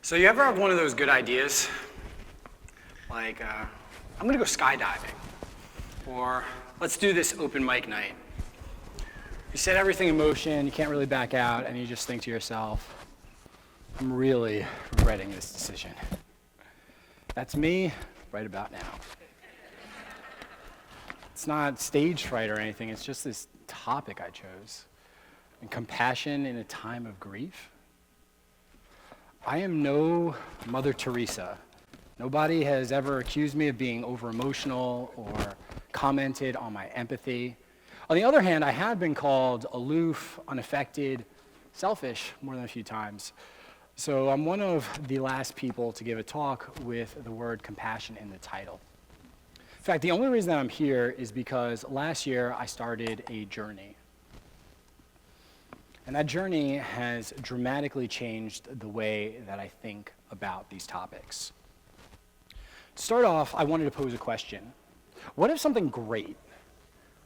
So you ever have one of those good ideas? Like, I'm gonna go skydiving. Or let's do this open mic night. You set everything in motion, you can't really back out, and you just think to yourself, I'm really regretting this decision. That's me right about now. It's not stage fright or anything, it's just this topic I chose. And compassion in a time of grief. I am no Mother Teresa. Nobody has ever accused me of being over-emotional or commented on my empathy. On the other hand, I have been called aloof, unaffected, selfish more than a few times. So I'm one of the last people to give a talk with the word compassion in the title. In fact, the only reason that I'm here is because last year I started a journey. And that journey has dramatically changed the way that I think about these topics. To start off, I wanted to pose a question. What if something great?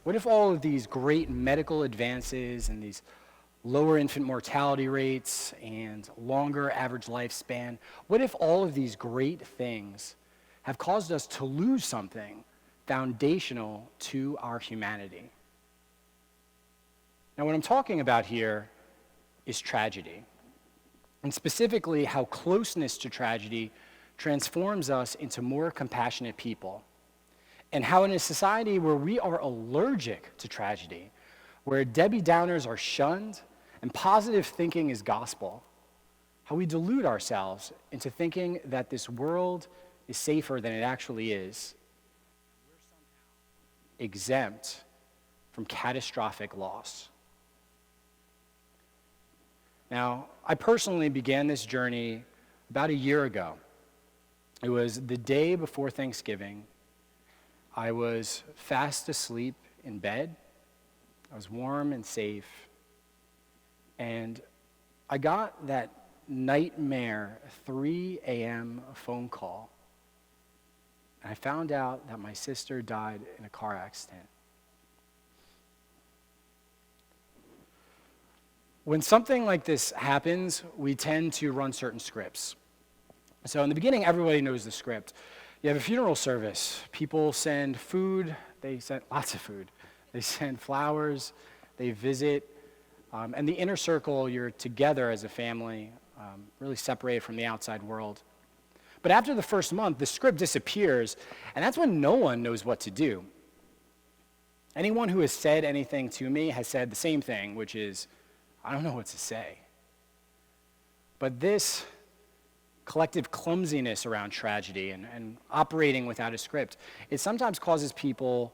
What if all of these great medical advances and these lower infant mortality rates and longer average lifespan, what if all of these great things have caused us to lose something foundational to our humanity? Now, what I'm talking about here is tragedy, and specifically how closeness to tragedy transforms us into more compassionate people, and how in a society where we are allergic to tragedy, where Debbie Downers are shunned and positive thinking is gospel, how we delude ourselves into thinking that this world is safer than it actually is. We're somehow exempt from catastrophic loss. Now, I personally began this journey about a year ago. It was the day before Thanksgiving. I was fast asleep in bed. I was warm and safe. And I got that nightmare 3 a.m. phone call. And I found out that my sister died in a car accident. When something like this happens, we tend to run certain scripts. So in the beginning, everybody knows the script. You have a funeral service. People send food. They send lots of food. They send flowers. They visit. And the inner circle, you're together as a family, really separated from the outside world. But after the first month, the script disappears, and that's when no one knows what to do. Anyone who has said anything to me has said the same thing, which is, I don't know what to say. But this collective clumsiness around tragedy and operating without a script, it sometimes causes people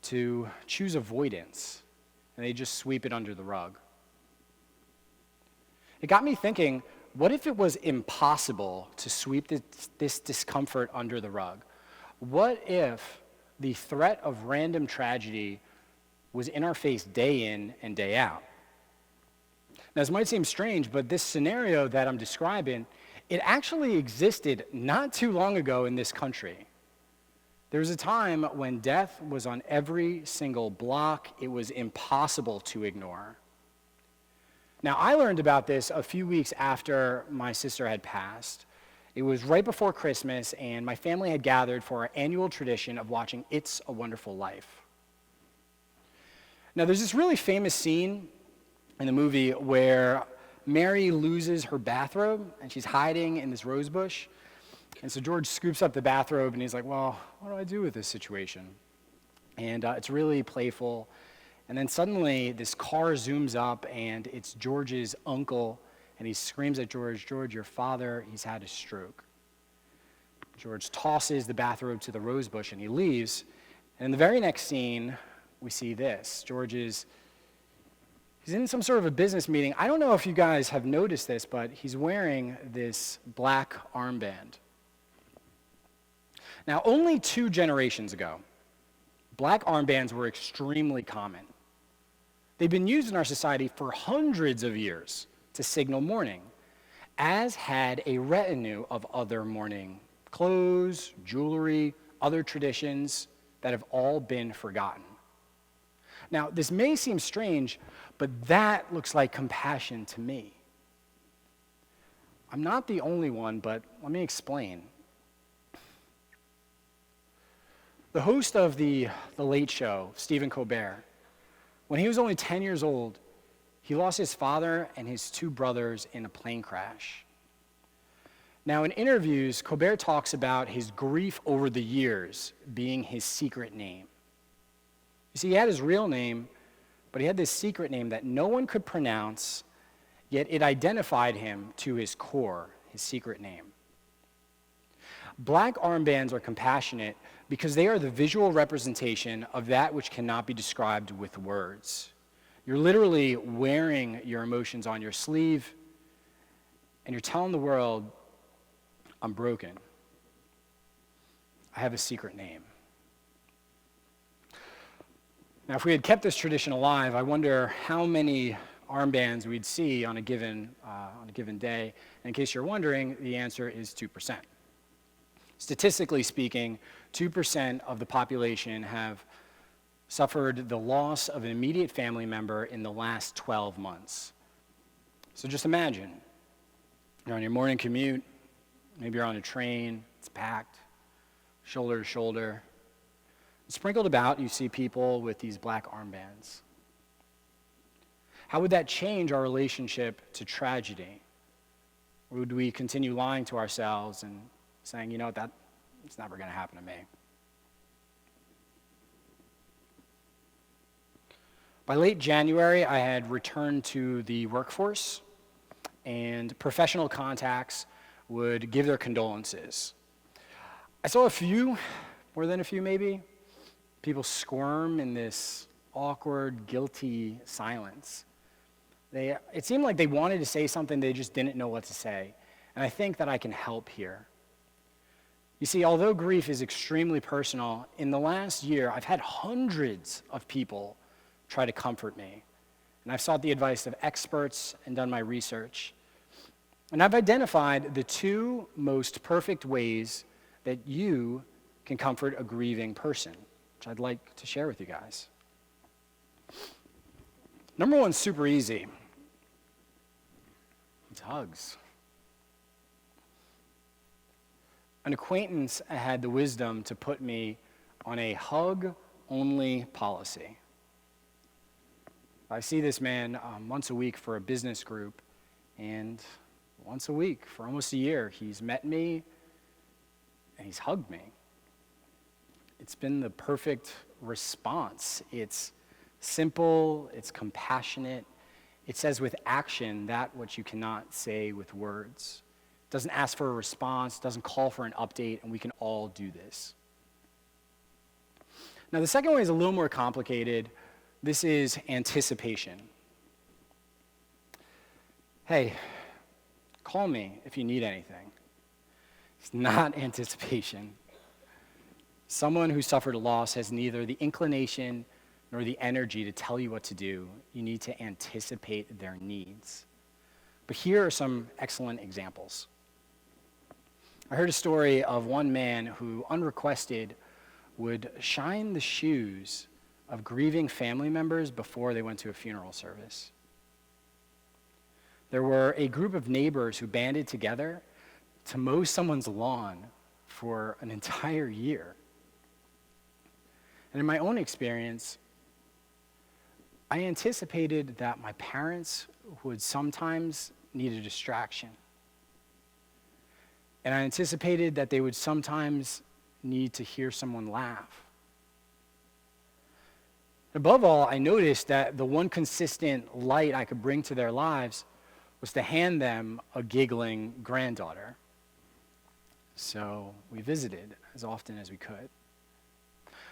to choose avoidance, and they just sweep it under the rug. It got me thinking, what if it was impossible to sweep this discomfort under the rug? What if the threat of random tragedy was in our face day in and day out? Now, this might seem strange, but this scenario that I'm describing, it actually existed not too long ago in this country. There was a time when death was on every single block. It was impossible to ignore. Now, I learned about this a few weeks after my sister had passed. It was right before Christmas, and my family had gathered for our annual tradition of watching It's a Wonderful Life. Now, there's this really famous scene in the movie where Mary loses her bathrobe, and she's hiding in this rose bush. And so George scoops up the bathrobe, and he's like, well, what do I do with this situation? And it's really playful. And then suddenly, this car zooms up, and it's George's uncle, and he screams at George, George, your father, he's had a stroke. George tosses the bathrobe to the rose bush, and he leaves. And in the very next scene, we see this. He's in some sort of a business meeting. I don't know if you guys have noticed this, but he's wearing this black armband. Now, only 2 generations ago, black armbands were extremely common. They've been used in our society for hundreds of years to signal mourning, as had a retinue of other mourning clothes, jewelry, other traditions that have all been forgotten. Now, this may seem strange, but that looks like compassion to me. I'm not the only one, but let me explain. The host of the Late Show, Stephen Colbert, when he was only 10 years old, he lost his father and his two brothers in a plane crash. Now, in interviews, Colbert talks about his grief over the years being his secret name. You see, he had his real name, but he had this secret name that no one could pronounce, yet it identified him to his core, his secret name. Black armbands are compassionate because they are the visual representation of that which cannot be described with words. You're literally wearing your emotions on your sleeve, and you're telling the world, I'm broken. I have a secret name. Now, if we had kept this tradition alive, I wonder how many armbands we'd see on a given day. And in case you're wondering, the answer is 2%. Statistically speaking, 2% of the population have suffered the loss of an immediate family member in the last 12 months. So just imagine, you're on your morning commute, maybe you're on a train, it's packed, shoulder to shoulder. Sprinkled about, you see people with these black armbands. How would that change our relationship to tragedy? Or would we continue lying to ourselves and saying, you know what, it's never going to happen to me? By late January, I had returned to the workforce, and professional contacts would give their condolences. I saw a few, more than a few maybe, people squirm in this awkward, guilty silence. It seemed like they wanted to say something, they just didn't know what to say. And I think that I can help here. You see, although grief is extremely personal, in the last year, I've had hundreds of people try to comfort me. And I've sought the advice of experts and done my research. And I've identified the two most perfect ways that you can comfort a grieving person, which I'd like to share with you guys. Number one's super easy. It's hugs. An acquaintance had the wisdom to put me on a hug-only policy. I see this man once a week for a business group, and once a week for almost a year, he's met me and he's hugged me. It's been the perfect response. It's simple, it's compassionate. It says with action that which you cannot say with words. It doesn't ask for a response, doesn't call for an update, and we can all do this. Now, the second way is a little more complicated. This is anticipation. Hey, call me if you need anything. It's not anticipation. Someone who suffered a loss has neither the inclination nor the energy to tell you what to do. You need to anticipate their needs. But here are some excellent examples. I heard a story of one man who, unrequested, would shine the shoes of grieving family members before they went to a funeral service. There were a group of neighbors who banded together to mow someone's lawn for an entire year. And in my own experience, I anticipated that my parents would sometimes need a distraction. And I anticipated that they would sometimes need to hear someone laugh. Above all, I noticed that the one consistent light I could bring to their lives was to hand them a giggling granddaughter. So we visited as often as we could.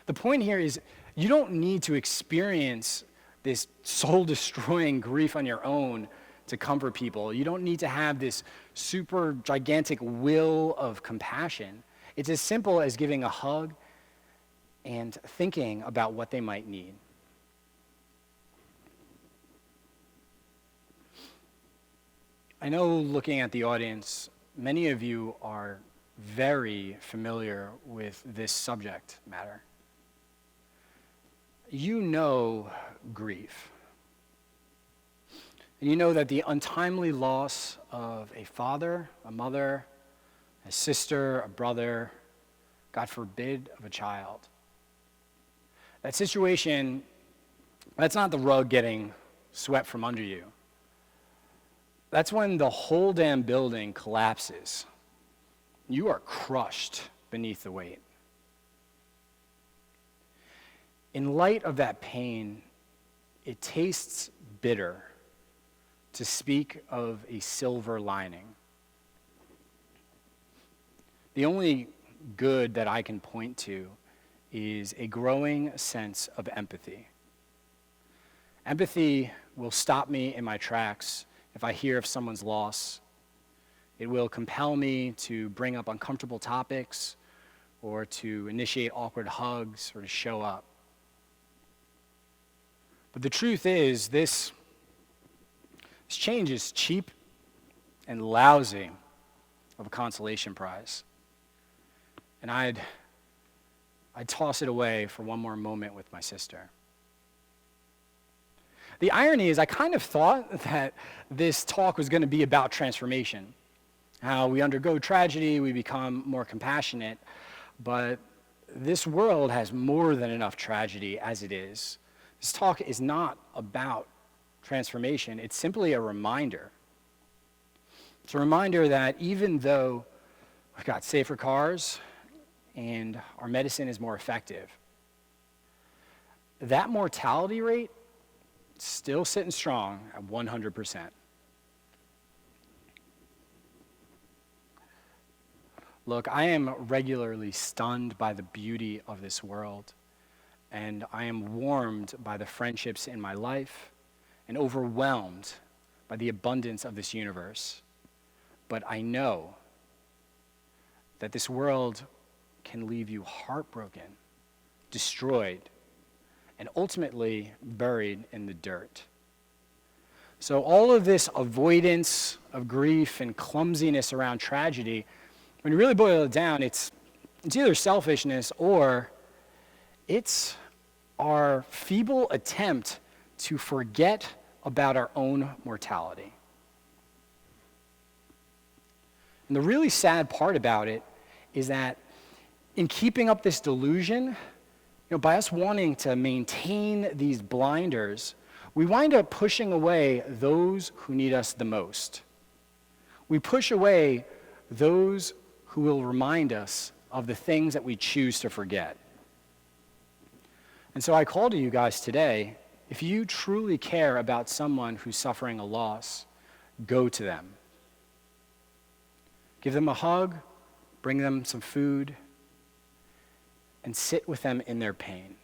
The point here is you don't need to experience this soul-destroying grief on your own to comfort people. You don't need to have this super gigantic will of compassion. It's as simple as giving a hug and thinking about what they might need. I know, looking at the audience, many of you are very familiar with this subject matter. You know grief. And you know that the untimely loss of a father, a mother, a sister, a brother, God forbid, of a child, that situation, that's not the rug getting swept from under you. That's when the whole damn building collapses. You are crushed beneath the weight. In light of that pain, it tastes bitter to speak of a silver lining. The only good that I can point to is a growing sense of empathy. Empathy will stop me in my tracks if I hear of someone's loss. It will compel me to bring up uncomfortable topics or to initiate awkward hugs or to show up. But the truth is, this change is cheap and lousy of a consolation prize. And I'd toss it away for one more moment with my sister. The irony is I kind of thought that this talk was going to be about transformation, how we undergo tragedy, we become more compassionate, but this world has more than enough tragedy as it is. This talk is not about transformation. It's simply a reminder. It's a reminder that even though we've got safer cars and our medicine is more effective, that mortality rate is still sitting strong at 100%. Look, I am regularly stunned by the beauty of this world, and I am warmed by the friendships in my life and overwhelmed by the abundance of this universe. But I know that this world can leave you heartbroken, destroyed, and ultimately buried in the dirt. So all of this avoidance of grief and clumsiness around tragedy, when you really boil it down, it's either selfishness or it's our feeble attempt to forget about our own mortality. And the really sad part about it is that in keeping up this delusion, by us wanting to maintain these blinders, we wind up pushing away those who need us the most. We push away those who will remind us of the things that we choose to forget. And so I call to you guys today, if you truly care about someone who's suffering a loss, go to them. Give them a hug, bring them some food, and sit with them in their pain.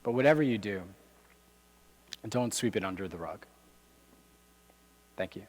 But whatever you do, don't sweep it under the rug. Thank you.